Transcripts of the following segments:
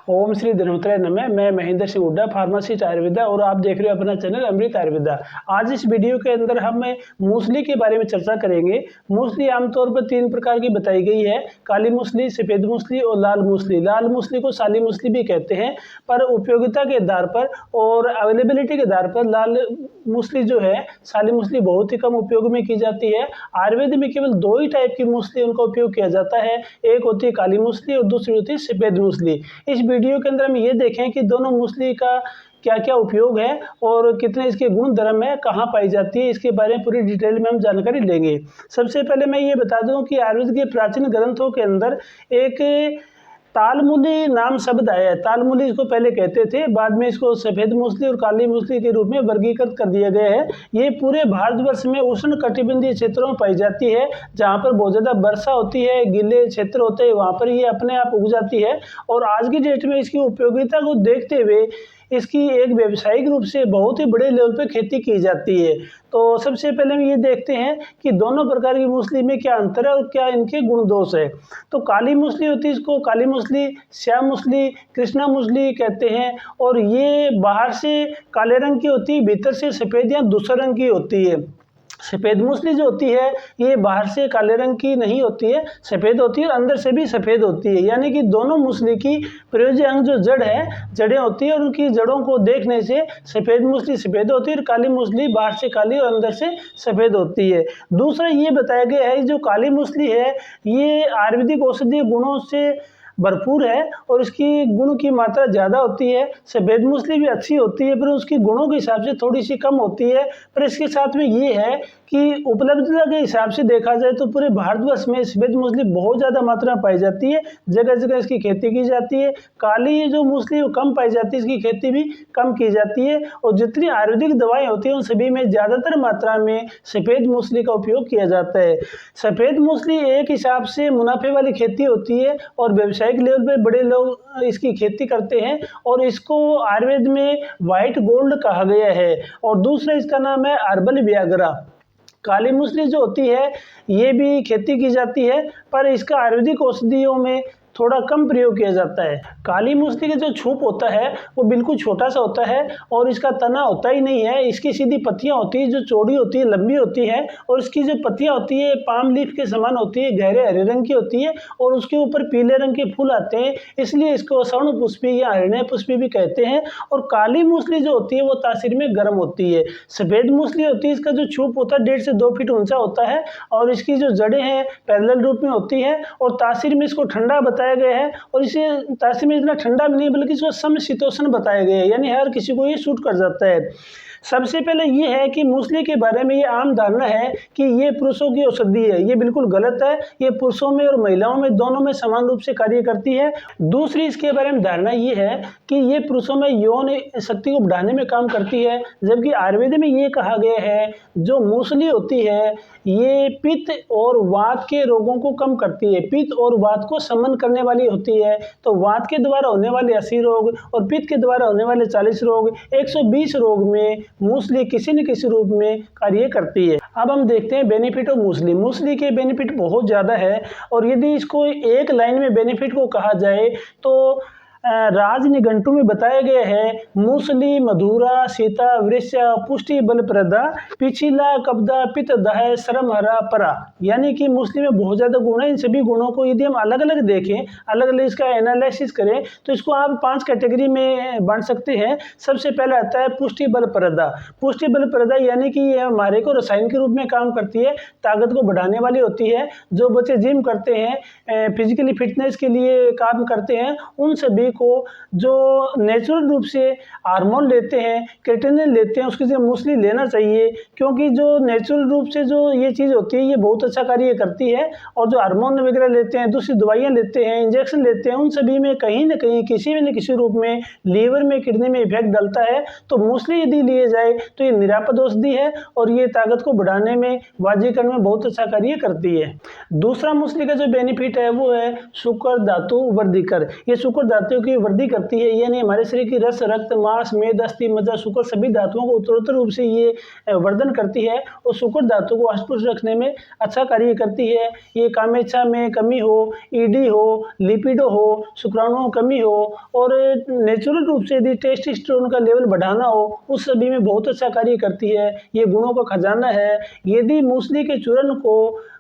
ओम श्री धन्वंतरि नमः। मैं महेंद्र सिंह हुड्डा, फार्मासिस्ट आयुर्वेदा, और आप देख रहे हो अपना चैनल अमृत आयुर्वेदा। आज इस वीडियो के अंदर हम मूसली के बारे में चर्चा करेंगे। मूसली आमतौर पर 3 प्रकार की बताई गई है: काली मूसली, सफ़ेद मूसली और लाल मूसली। लाल मूसली को साली मूसली भी कहते हैं, पर उपयोगिता के आधार पर और अवेलेबिलिटी के आधार पर लाल मूसली जो है, साली मूसली बहुत ही कम उपयोग में की जाती है। आयुर्वेद में केवल 2 ही टाइप की मूसली उनका उपयोग किया जाता है, एक होती है काली मूसली और दूसरी होती है सफ़ेद मूसली। इस वीडियो के अंदर हम ये देखें कि दोनों मूसली का क्या क्या उपयोग है और कितने इसके गुण धर्म है, कहाँ पाई जाती है, इसके बारे में पूरी डिटेल में हम जानकारी लेंगे। सबसे पहले मैं ये बता दूं कि आयुर्वेद के प्राचीन ग्रंथों के अंदर एक तालमूली नाम शब्द आया है। तालमूली इसको पहले कहते थे, बाद में इसको सफ़ेद मूसली और काली मूसली के रूप में वर्गीकृत कर दिया गया है। ये पूरे भारतवर्ष में उष्ण कटिबंधीय क्षेत्रों में पाई जाती है, जहाँ पर बहुत ज़्यादा वर्षा होती है, गीले क्षेत्र होते हैं, वहाँ पर ये अपने आप उग जाती है। और आज की डेट में इसकी उपयोगिता को देखते हुए इसकी एक व्यावसायिक रूप से बहुत ही बड़े लेवल पे खेती की जाती है। तो सबसे पहले हम ये देखते हैं कि दोनों प्रकार की मूसली में क्या अंतर है और क्या इनके गुण दोष है। तो काली मूसली होती है, इसको काली मूसली, श्याम मूसली, कृष्णा मूसली कहते हैं, और ये बाहर से काले रंग की होती है, भीतर से सफ़ेद या दूसरे रंग की होती है। सफ़ेद मूसली जो होती है, ये बाहर से काले रंग की नहीं होती है, सफ़ेद होती है और अंदर से भी सफ़ेद होती है। यानी कि दोनों मूसली की प्रयोज्य अंग जो जड़ है, जड़ें होती है, और उनकी जड़ों को देखने से सफ़ेद मूसली सफ़ेद होती है और काली मूसली बाहर से काली और अंदर से सफ़ेद होती है। दूसरा ये बताया गया है, जो काली मूसली है ये आयुर्वेदिक औषधीय गुणों से भरपूर है और इसकी गुण की मात्रा ज़्यादा होती है। सफ़ेद मूसली भी अच्छी होती है, पर उसकी गुणों के हिसाब से थोड़ी सी कम होती है। पर इसके साथ में ये है कि उपलब्धता के हिसाब से देखा जाए तो पूरे भारतवर्ष में सफ़ेद मूसली बहुत ज़्यादा मात्रा में पाई जाती है, जगह जगह इसकी खेती की जाती है। काली जो मूसली वो कम पाई जाती है, इसकी खेती भी कम की जाती है। और जितनी आयुर्वेदिक दवाएँ होती हैं उन सभी में ज़्यादातर मात्रा में सफ़ेद मूसली का उपयोग किया जाता है। सफ़ेद मूसली एक हिसाब से मुनाफे वाली खेती होती है और व्यावसायिक लेवल पे बड़े लोग इसकी खेती करते हैं, और इसको आयुर्वेद में व्हाइट गोल्ड कहा गया है। और दूसरा इसका नाम है हर्बल वियाग्रा। काली मूसली जो होती है ये भी खेती की जाती है, पर इसका आयुर्वेदिक औषधियों में थोड़ा कम प्रयोग किया जाता है। काली मूसली का जो छूप होता है वो बिल्कुल छोटा सा होता है और इसका तना होता ही नहीं है। इसकी सीधी पत्तियां होती है जो चौड़ी होती है, लंबी होती है, और इसकी जो पत्तियां होती है पाम लीफ के समान होती है, गहरे हरे रंग की होती है, और उसके ऊपर पीले रंग के फूल आते हैं, इसलिए इसको स्वर्ण पुष्पी या हरिणय पुष्पी भी कहते हैं। और काली मूसली जो होती है वो तासीर में गर्म होती है। सफ़ेद मूसली होती है, इसका जो छूप होता है 1.5 से 2 फीट ऊंचा होता है, और इसकी जो जड़ें हैं पैरेलल रूप में होती है, और तासीर में इसको ठंडा बताया गया है। और इसे तासीर में इतना ठंडा भी नहीं बल्कि इसको समशीतोष्ण बताया गया है, यानी हर किसी को ये सूट कर जाता है। सबसे पहले ये है कि मूसली के बारे में ये आम धारणा है कि ये पुरुषों की औषधि है। ये बिल्कुल गलत है। ये पुरुषों में और महिलाओं में दोनों में समान रूप से कार्य करती है। दूसरी इसके बारे में धारणा ये है कि ये पुरुषों में यौन शक्ति को बढ़ाने में काम करती है, जबकि आयुर्वेद में ये कहा गया है जो मूसली होती है ये पित्त और वात के रोगों को कम करती है। पित्त और वात को समन करने वाली होती है। तो वात के द्वारा होने वाले 80 रोग और पित्त के द्वारा होने वाले 40 रोग, 120 रोग में मूसली किसी न किसी रूप में कार्य करती है। अब हम देखते हैं बेनिफिट ऑफ मूसली। मूसली के बेनिफिट बहुत ज़्यादा है, और यदि इसको एक लाइन में बेनिफिट को कहा जाए तो राज निघंटु में बताया गया है, मूसली मधुरा सीता वृक्षा पुष्टि बल प्रदा पिछिला कब्दा पित्त दह श्रम हरा परा। यानी कि मूसली में बहुत ज़्यादा गुण है। इन सभी गुणों को यदि हम अलग अलग देखें, अलग अलग इसका एनालिसिस करें, तो इसको आप 5 कैटेगरी में बांट सकते हैं। सबसे पहले आता है पुष्टि बल प्रदा। पुष्टि बल प्रदा यानी कि ये हमारे को रसायन के रूप में काम करती है, ताकत को बढ़ाने वाली होती है। जो बच्चे जिम करते हैं, फिजिकली फिटनेस के लिए काम करते हैं, उन सभी को जो नेचुरल रूप से हार्मोन लेते हैं, क्रेटिनिन लेते हैं, उसकी जगह मूसली लेना चाहिए, क्योंकि जो नेचुरल रूप से जो ये चीज़ होती है ये बहुत अच्छा कार्य करती है। और जो हार्मोन वगैरह लेते हैं, दूसरी दवाइयाँ लेते हैं, इंजेक्शन लेते हैं, उन सभी में कहीं ना कहीं किसी न किसी रूप में लीवर में, किडनी में इफेक्ट डलता है। तो मूसली यदि लिए जाए तो ये निरापद औषधि है और ये ताकत को बढ़ाने में, वाजीकरण में बहुत अच्छा कार्य करती है। दूसरा मूसली का जो बेनिफिट है वो है शुक्र धातु वर्धिकर। ये शुक्र धातु की वृद्धि करती है, यानी हमारे शरीर की रस, रक्त, मांस, मेद, अस्थि, मज्जा, शुक्र सभी धातुओं को उत्तरोत्तर रूप से ये वर्धन करती है और शुक्र धातु को हष्ट-पुष्ट रखने में अच्छा कार्य करती है। ये कामेच्छा में कमी हो, ईडी हो, लिपिडो हो, शुक्राणुओं की कमी हो और नेचुरल रूप से यदि टेस्टोस्टेरोन का लेवल बढ़ाना हो, उस सभी में बहुत अच्छा कार्य करती है। ये गुणों का खजाना है। यदि मूसली के चूर्ण को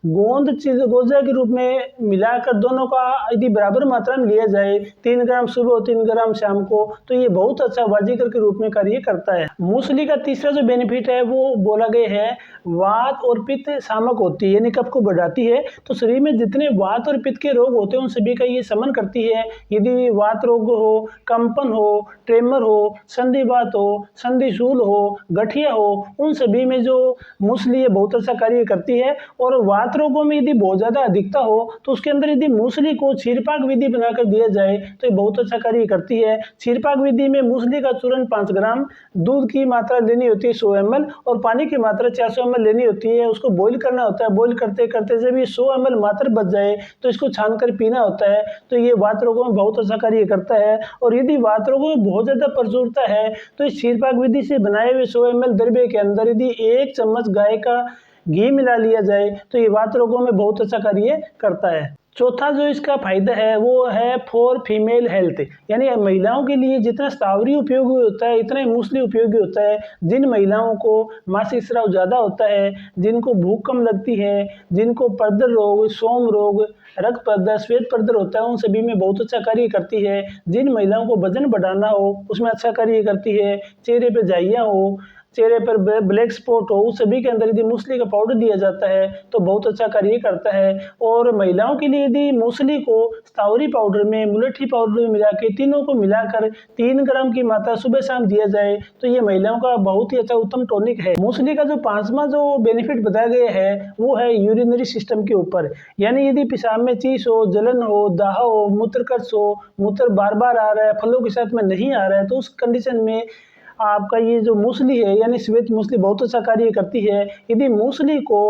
गोंद चिलगोजा के रूप में मिलाकर दोनों का यदि बराबर मात्रा में लिया जाए, 3 ग्राम सुबह और 3 ग्राम शाम को, तो ये बहुत अच्छा वाजीकर के रूप में कार्य करता है। मूसली का तीसरा जो बेनिफिट है वो बोला गया है, वात और पित्त शामक होती है, यानी कफ को बढ़ाती है। तो शरीर में जितने वात और पित्त के रोग होते हैं उन सभी का ये शमन करती है। यदि वात रोग हो, कंपन हो, ट्रेमर हो, संधिवात हो, संधिशूल हो, गठिया हो, उन सभी में जो मूसली है बहुत अच्छा कार्य करती है। और वात रोगों में यदि बहुत ज़्यादा अधिकता हो तो उसके अंदर यदि मूसली को क्षीरपाक विधि बनाकर दिया जाए तो ये बहुत अच्छा कार्य करती है। क्षीरपाक विधि में मूसली का चूर्ण 5 ग्राम, दूध की मात्रा लेनी होती है 100 ml और पानी की मात्रा 400 ml लेनी होती है। उसको बॉईल करना होता है। बॉईल करते करते जब ये 100 ml मात्रा बच जाए तो इसको छान कर पीना होता है। तो ये वात रोगों में बहुत अच्छा कार्य करता है। और यदि वात रोगों में बहुत ज़्यादा प्रचुरता है तो इस क्षीरपाक विधि से बनाए हुए 100 ml द्रव्य के अंदर यदि 1 चम्मच गाय का घी मिला लिया जाए तो ये वात रोगों में बहुत अच्छा कार्य करता है। चौथा जो इसका फायदा है वो है फॉर फीमेल हेल्थ, यानी महिलाओं के लिए जितना स्थावरी उपयोगी होता है इतना ही मूसली उपयोगी होता है। जिन महिलाओं को मासिक स्राव ज़्यादा होता है, जिनको भूख कम लगती है, जिनको पर्दर रोग, सोम रोग, रक्त पर्दर, श्वेत पर्दर होता है, उन सभी में बहुत अच्छा कार्य करती है। जिन महिलाओं को वजन बढ़ाना हो उसमें अच्छा कार्य करती है। चेहरे पे झाइयाँ हो, चेहरे पर ब्लैक स्पॉट हो, उस सभी के अंदर यदि मूसली का पाउडर दिया जाता है तो बहुत अच्छा कार्य करता है। और महिलाओं के लिए यदि मूसली को स्थावरी पाउडर में, मुलट्ठी पाउडर में मिला के तीनों को मिलाकर 3 ग्राम की मात्रा सुबह शाम दिया जाए तो ये महिलाओं का बहुत ही अच्छा उत्तम टॉनिक है। मूसली का जो 5वां जो बेनिफिट बताया गया है वो है यूरिनरी सिस्टम के ऊपर, यानी यदि पेशाब में चीस हो, जलन हो, दाह हो, मूत्रकर्ष हो, मूत्र बार बार आ रहा है, फलों के साथ में नहीं आ रहा है, तो उस कंडीशन में आपका ये जो मूसली है यानी श्वेत मूसली बहुत अच्छा कार्य करती है। यदि मूसली को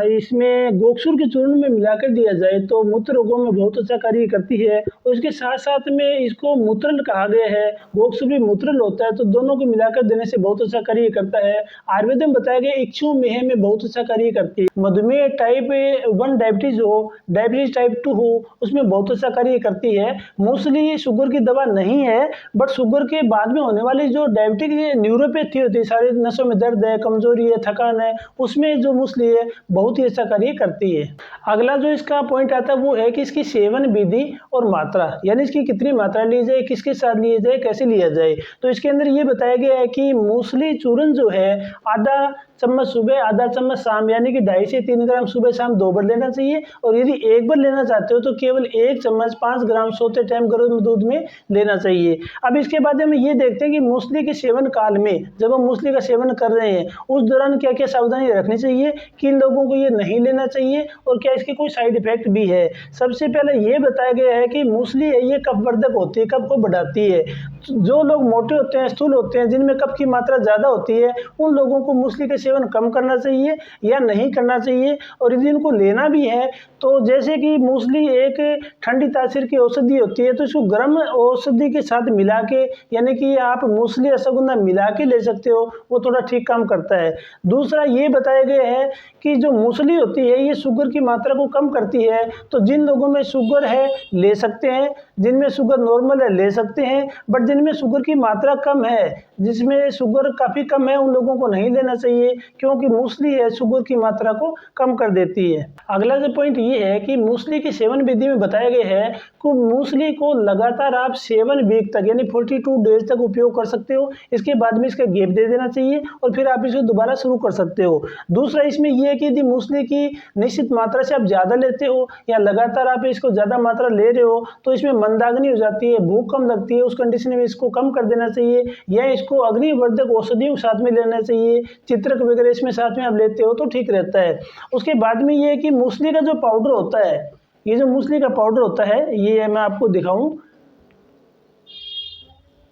इसमें गोक्षुर के चूर्ण में मिलाकर दिया जाए तो मूत्र रोगों में बहुत अच्छा कार्य करती है। और इसके साथ साथ में इसको मूत्रल कहा गया है, गोक्षुर भी मूत्रल होता है, तो दोनों को मिलाकर देने से बहुत अच्छा कार्य करता है। आयुर्वेद में बताया गया इक्षु मेह में बहुत अच्छा कार्य करती है। मधुमेह टाइप 1 डायबिटीज हो, डायबिटीज टाइप 2 हो, उसमें बहुत अच्छा कार्य करती है। मूसली शुगर की दवा नहीं है, बट शुगर के बाद में होने वाली जो डायबिटिक न्यूरोपैथी होती है, सारे नसों में दर्द है, कमजोरी है, थकान है, उसमें जो मूसली है बहुत ही अच्छा कार्य करती है। अगला जो इसका पॉइंट आता है वो है कि इसकी सेवन विधि और मात्रा, यानी इसकी कितनी मात्रा ली जाए, किसके साथ लिया जाए, कैसे लिया जाए। तो इसके अंदर ये बताया गया है कि मूसली चूर्ण जो है आधा चम्मच सुबह, आधा चम्मच शाम, यानी कि 2.5 से 3 ग्राम सुबह शाम 2 बार लेना चाहिए। और यदि एक बार लेना चाहते हो तो केवल 1 चम्मच 5 ग्राम सोते टाइम गर्म दूध में लेना चाहिए। अब इसके बाद हम ये देखते हैं कि मूसली के सेवन काल में जब हम मूसली का सेवन कर रहे हैं उस दौरान क्या क्या सावधानी रखनी चाहिए, किन लोगों को ये नहीं लेना चाहिए और क्या इसके कोई साइड इफेक्ट भी है। सबसे पहले ये बताया गया है कि मूसली है ये कफवर्धक होती है, कफ को बढ़ाती है। जो लोग मोटे होते हैं, स्थूल होते हैं, जिनमें कफ की मात्रा ज़्यादा होती है, उन लोगों को मूसली के सेवन कम करना चाहिए या नहीं करना चाहिए। और यदि इनको लेना भी है तो जैसे कि मूसली एक ठंडी तासीर की औषधि होती है तो इसको गर्म औषधि के साथ मिला के, यानी कि आप मूसली अश्वगंधा मिला के ले सकते हो, वो थोड़ा ठीक काम करता है। दूसरा ये बताया गया है कि जो मूसली होती है ये शुगर की मात्रा को कम करती है। तो जिन लोगों में शुगर है ले सकते हैं, जिनमें शुगर नॉर्मल है ले सकते हैं, बट जिनमें शुगर की मात्रा कम है, जिसमें शुगर काफ़ी कम है, उन लोगों को नहीं लेना चाहिए, क्योंकि मूसली है शुगर की मात्रा को कम कर देती है। अगला जो पॉइंट ये है कि मूसली की सेवन विधि में बताया गया है कि मूसली को लगातार आप 7 वीक तक यानी 42 डेज तक उपयोग कर सकते हो। इसके बाद में इसका गैप दे देना चाहिए और फिर आप इसको दोबारा शुरू कर सकते हो। दूसरा इसमें यह है कि यदि मूसली की निश्चित मात्रा से आप ज़्यादा लेते हो या लगातार आप इसको ज़्यादा मात्रा ले रहे हो तो इसमें मंदाग्नि हो जाती है, भूख कम लगती है, उस कंडीशन में इसको कम कर देना चाहिए या इसको अग्निवर्धक औषधियों के साथ में लेना चाहिए। चित्रक वगैरह इसमें साथ में आप लेते हो तो ठीक रहता है। उसके बाद में ये है कि मूसली का जो पाउडर होता है, ये जो मूसली का पाउडर होता है ये मैं आपको दिखाऊं,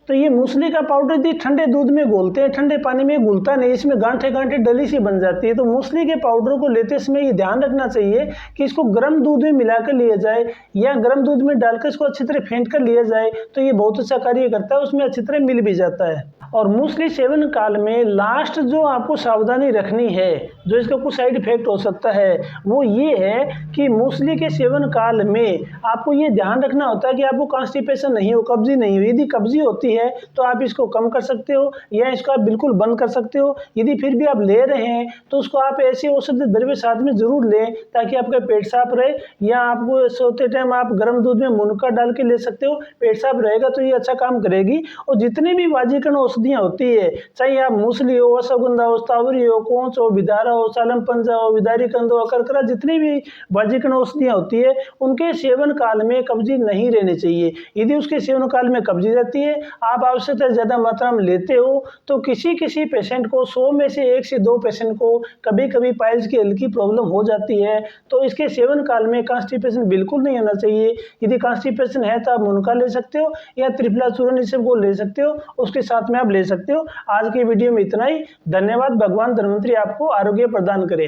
तो ये मूसली का पाउडर यदि ठंडे दूध में घोलते हैं, ठंडे पानी में घुलता नहीं, इसमें गांठे गांठे डली सी बन जाती है। तो मूसली के पाउडर को लेते समय ये ध्यान रखना चाहिए कि इसको गर्म दूध में मिलाकर लिया जाए या गर्म दूध में डालकर इसको अच्छी तरह फेंट कर लिया जाए, तो ये बहुत अच्छा कार्य करता है, उसमें अच्छी तरह मिल भी जाता है। और मूसली सेवन काल में लास्ट जो आपको सावधानी रखनी है, जो इसका कुछ साइड इफेक्ट हो सकता है, वो ये है कि मूसली के सेवन काल में आपको ये ध्यान रखना होता है कि आपको कॉन्स्टिपेशन नहीं हो, कब्जी नहीं हो। यदि कब्जी होती है तो आप इसको कम कर सकते हो या इसको आप बिल्कुल बंद कर सकते हो। यदि फिर भी आप ले रहे हैं तो उसको आप ऐसे औषधि द्रव्य साथ में जरूर लें ताकि आपका पेट साफ रहे, या आपको सोते टाइम आप गर्म दूध में मुनक्का डाल के ले सकते हो, पेट साफ रहेगा तो ये अच्छा काम करेगी। और जितने भी वाजीकरण औषधियाँ होती है, चाहे आप मूसली हो, अश्वगंधा हो, स्तावरी हो, कोंच हो, विदारा हो, सालम पंजा हो, विदारी कंद हो, अकरकरा, जितनी भी वाजीकरण औषधियाँ होती है उनके सेवन काल में कब्जी नहीं रहनी चाहिए। यदि उसके सेवन काल में कब्जी रहती है, आप आवश्यकता ज़्यादा मात्रा में लेते हो, तो किसी पेशेंट को 100 में से 1 से 2 पेशेंट को कभी कभी पाइल्स की हल्की प्रॉब्लम हो जाती है। तो इसके सेवन काल में कॉन्स्टिपेशन बिल्कुल नहीं होना चाहिए। यदि कॉन्स्टिपेशन है तो आप मुनक्का ले सकते हो या त्रिफला चूर्ण इस सबको ले सकते हो, उसके साथ में आप ले सकते हो। आज की वीडियो में इतना ही। धन्यवाद। भगवान धन्वंतरी आपको आरोग्य प्रदान करे।